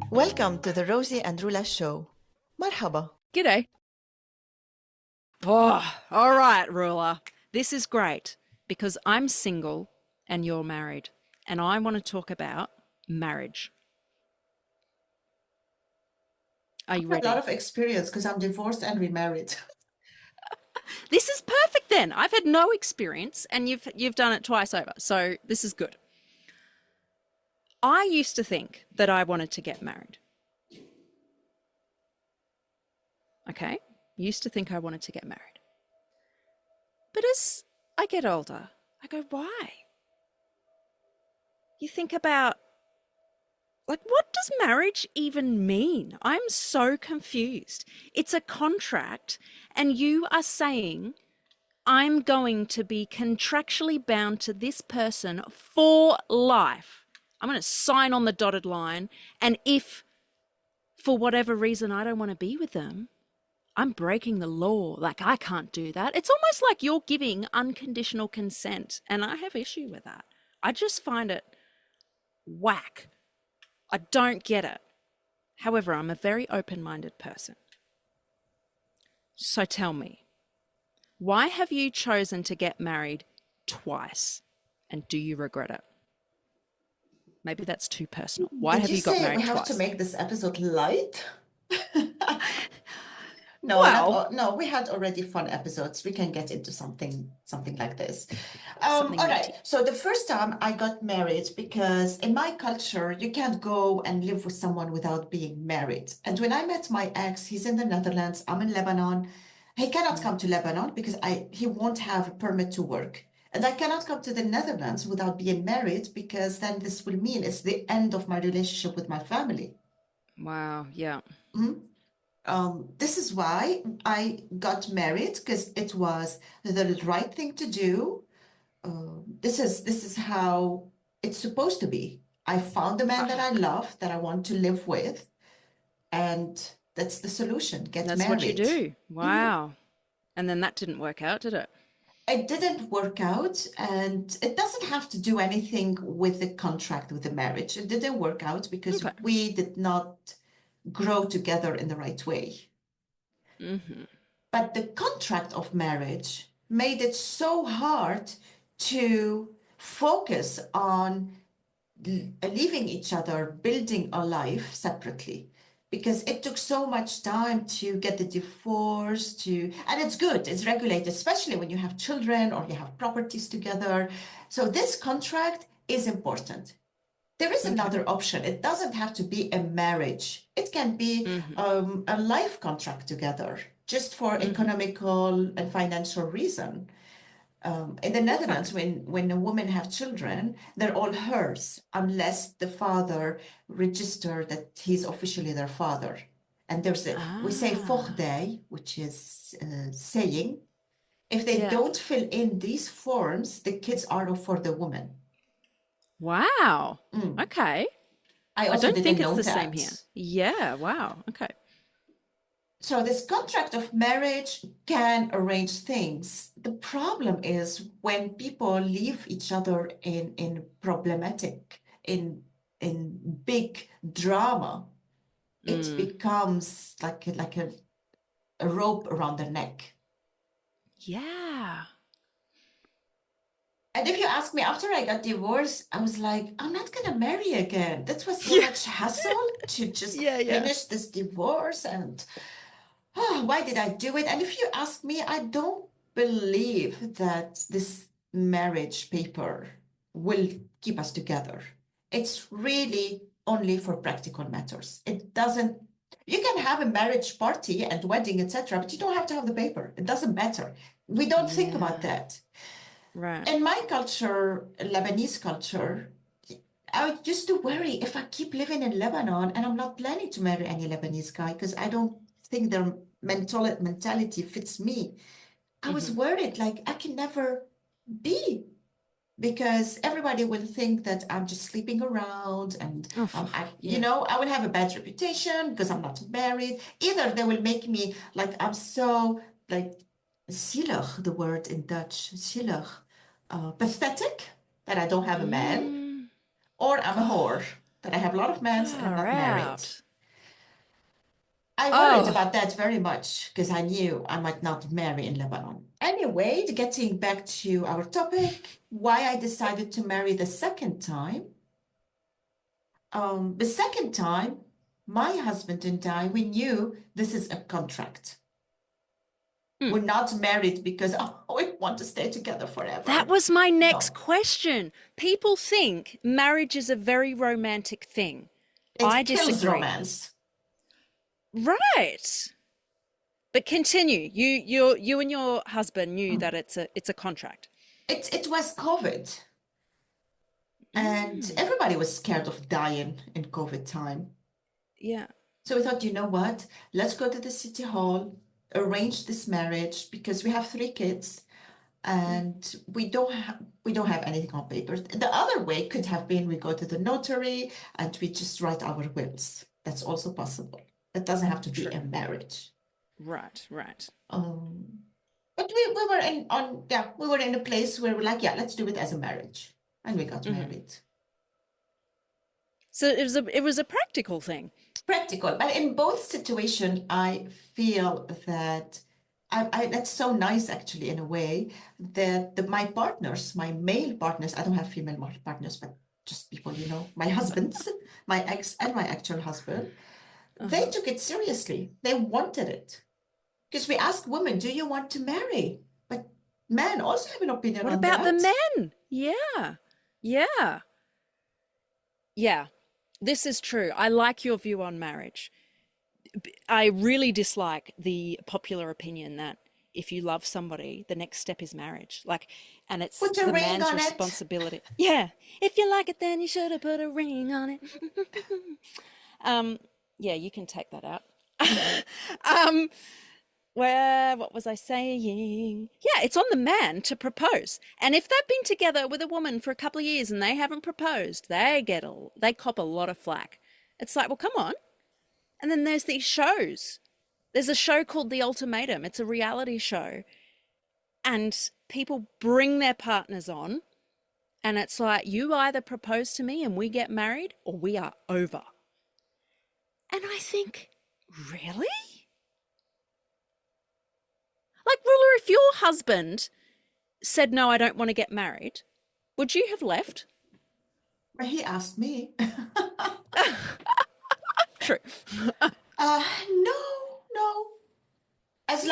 Welcome to the Rosie and Roula show. Marhaba. G'day. Oh, all right, Roula. This is great because I'm single and you're married, and I want to talk about marriage. Are you I have a lot ready? of experience because I'm divorced and remarried. This is perfect then. I've had no experience and you've done it twice over. So this is good. I used to think that I wanted to get married. Okay? Used to think I wanted to get married. But as I get older, I go, why? You think about, like, what does marriage even mean? I'm so confused. It's a contract, and you are saying, I'm going to be contractually bound to this person for life. I'm going to sign on the dotted line, and if for whatever reason I don't want to be with them, I'm breaking the law. Like, I can't do that. It's almost like you're giving unconditional consent, and I have issue with that. I just find it whack. I don't get it. However, I'm a very open-minded person. So tell me, why have you chosen to get married twice, and do you regret it? Maybe that's too personal. Why Did have you you got say we married have to twice? make this episode light? No, Well, no, we had already fun episodes. We can get into something like this. something All meaty. right. So the first time I got married, because in my culture, you can't go and live with someone without being married. And when I met my ex, he's in the Netherlands, I'm in Lebanon. He cannot come to Lebanon because he won't have a permit to work. And I cannot come to the Netherlands without being married because then this will mean it's the end of my relationship with my family. Wow, yeah. Mhm. This is why I got married because it was the right thing to do. This is how it's supposed to be. I found the man that I Fuck. love, that I want to live with, and that's the solution. Get That's what you married. do. Mhm. Wow. And then that didn't work out, did it? It didn't work out, and it doesn't have to do anything with the contract, with the marriage. It didn't work out because Okay. we did not grow together in the right way. Mm-hmm. But the contract of marriage made it so hard to focus on leaving each other, building a life separately. Because it took so much time to get the divorce and it's good, it's regulated, especially when you have children or you have properties together. So this contract is important. There is Okay. another option. It doesn't have to be a marriage. It can be Mm-hmm. a life contract together, just for Mm-hmm. economical and financial reason. In the Okay. Netherlands, when a woman have children, they're all hers, unless the father register that he's officially their father. And we say Ah. voogdij, which is saying, if they Yeah. don't fill in these forms, the kids are for the woman. Wow. Mm. Okay. I I also don't think didn't it's know the same here. that. Yeah. Wow. Okay. So this contract of marriage can arrange things. The problem is when people leave each other in problematic, in big drama, it Mm. becomes like a rope around their neck. Yeah. And if you ask me, after I got divorced, I was like, I'm not gonna marry again. That was so Yeah. much hassle to just Yeah. Yeah. finish this divorce and oh, why did I do it? And if you ask me, I don't believe that this marriage paper will keep us together. It's really only for practical matters. It doesn't, you can have a marriage party and wedding, etc., but you don't have to have the paper. It doesn't matter. We don't think about Yeah. that. Right. In my culture, Lebanese culture, I used to worry if I keep living in Lebanon and I'm not planning to marry any Lebanese guy because I don't think their mentality fits me. I was Mm-hmm. worried like I can never be because everybody will think that I'm just sleeping around and Oh, fuck. Yeah. I will have a bad reputation because I'm not married. Either they will make me like I'm so like zielig, the word in Dutch, zielig. pathetic that I don't have a man, Mm, or I'm a oh, whore that I have a lot of men and I'm far not married. out. I worried Oh, about that very much because I knew I might not marry in Lebanon. Anyway, getting back to our topic, why I decided to marry the second time. The second time, my husband and I, we knew this is a contract. mm. We're not married because oh, we want to stay together That forever. was my next No, question. People think marriage is a very romantic thing. I it kills disagree. romance. Right. But continue. You and your husband knew that it's a contract. It was COVID, and Mm, everybody was scared of dying in COVID time. yeah. So we thought, you know what? Let's go to the city hall, arrange this marriage because we have 3 kids Mm, and we don't have anything on paper. The other way could have been we go to the notary and we just write our wills. That's also possible. It doesn't have to be true. a marriage. Right, right. Um, but we were we were in a place where we're like, yeah, let's do it as a marriage. And we got Hmm. married. So it was a practical thing. Practical, but in both situations, I feel that that's so nice actually in a way that my partners, my male partners, I don't have female partners, but just people, my husbands, my ex and my actual husband, they Uh-huh. took it seriously. They wanted it. Because we ask women, do you want to marry? But men also have an opinion What on about the that. men? Yeah. Yeah. Yeah. This is true. I like your view on marriage. I really dislike the popular opinion that if you love somebody, the next step is marriage. Like, and it's Put a the ring man's on it. responsibility. Yeah. If you like it, then you should have put a ring on it. um, yeah, you can take that out. um, what was I saying? Yeah, it's on the man to propose. And if they've been together with a woman for a couple of years and they haven't proposed, they cop a lot of flack. It's like, well, come on. And then there's these shows. There's a show called The Ultimatum. It's a reality show. And people bring their partners on. And it's like, you either propose to me and we get married or we are over. And I think, really? Like, Ruler, if your husband said, no, I don't want to get married, would you have left? But he asked me. True. No, no. Because,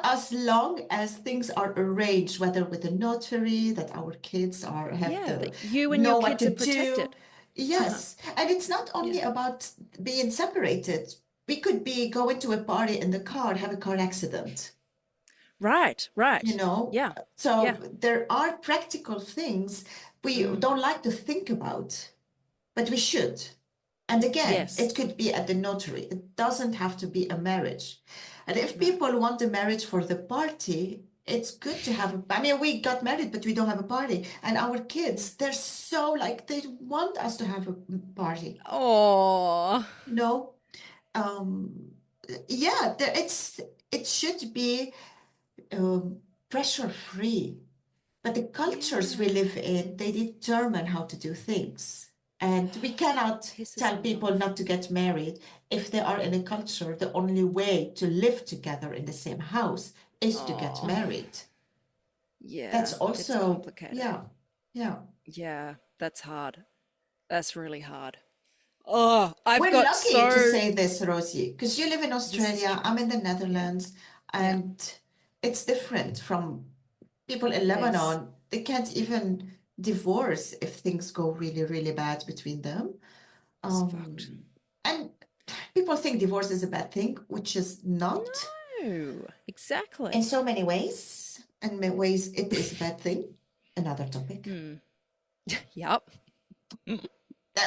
As long as things are arranged, whether with a notary, that our kids have yeah, the that you and your know what kids to are do. protected. Uh-huh. Yes, and it's not Yeah. only about being separated. We could be going to a party in the car, have a car accident, Right, you right. know. Yeah, So yeah. there are practical things we Mm. don't like to think about, but we should. And again, Yes. it could be at the notary. It doesn't have to be a marriage. And if Right. people want a marriage for the party, it's good to have I mean, we got married, but we don't have a party. And our kids, they're so like, they want us to have a party. Oh, No, um, yeah, it should be um, pressure free. But the cultures we yeah. live in, they determine how to do things. And we cannot Pisses tell me people off. not to get married if they are in a culture. The only way to live together in the same house is to get Oh, married. That's yeah. It's also, complicated. yeah, yeah. Yeah, that's hard. That's really hard. Oh, I've We're got lucky to so. say this, Rosie, because you live in This is Australia, true. I'm in the Yeah, Netherlands, yeah. and it's different from people in It is. Lebanon. They can't even divorce if things go really, really bad between them. It's fucked. And people think divorce is a bad thing, which is not No, in exactly. so many ways. In many ways, it is a bad thing. Another topic. Hmm. Yep.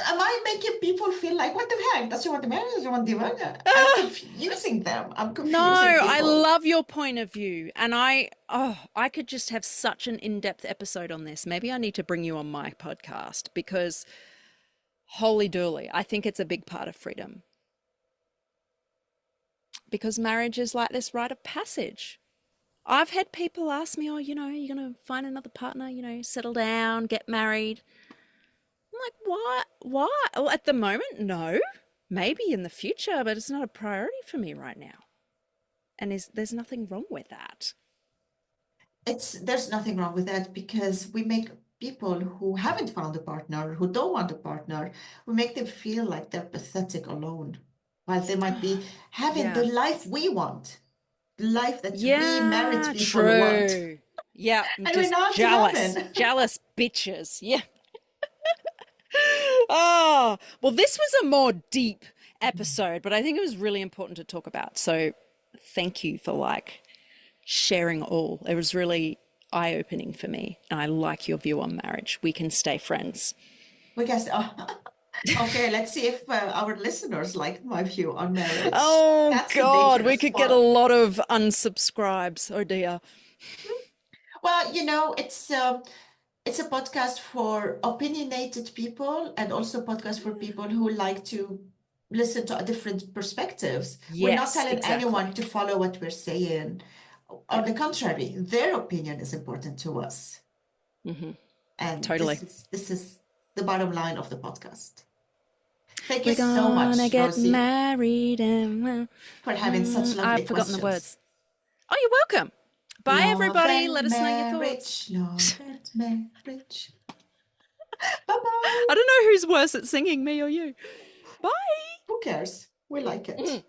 Am I making people feel like, what the heck? Does she want to marry? Does she want divorce? I'm Ah, confusing them. I'm no, confusing I people. love your point of view, and I could just have such an in-depth episode on this. Maybe I need to bring you on my podcast because holy dooly, I think it's a big part of freedom. Because marriage is like this rite of passage. I've had people ask me, oh, you're going to find another partner, settle down, get married. I'm like, why? Why? Well, at the moment, no. Maybe in the future, but it's not a priority for me right now. And there's nothing wrong with that. There's nothing wrong with that because we make people who haven't found a partner, who don't want a partner, we make them feel like they're pathetic alone, while they might be having the Yeah. life we want, the life that we married Yeah, people want. true. Yeah, I'm And we're just not jealous. having. Jealous bitches. Yeah. Oh, well, this was a more deep episode, but I think it was really important to talk about. So thank you for sharing all. It was really eye-opening for me. And I like your view on marriage. We can stay friends. We guess, okay, let's see if our listeners like my view on marriage. Oh That's a God, we dangerous could get a one. lot of unsubscribes. Oh dear. Well, it's a podcast for opinionated people and also a podcast for people who like to listen to different perspectives. We're not Yes, telling anyone exactly. to follow what we're saying. On Yeah. the contrary, their opinion is important to us. Hmm. And Totally. this is the bottom line of the podcast. Thank you We're so gonna much, get Rosie, married and for having such I've lovely forgotten the questions. words. Oh, you're welcome. Bye, Love everybody. and Let us know your thoughts. marriage, love and marriage. Bye I bye. don't know who's worse at singing, me or you. Bye. Who cares? We like it.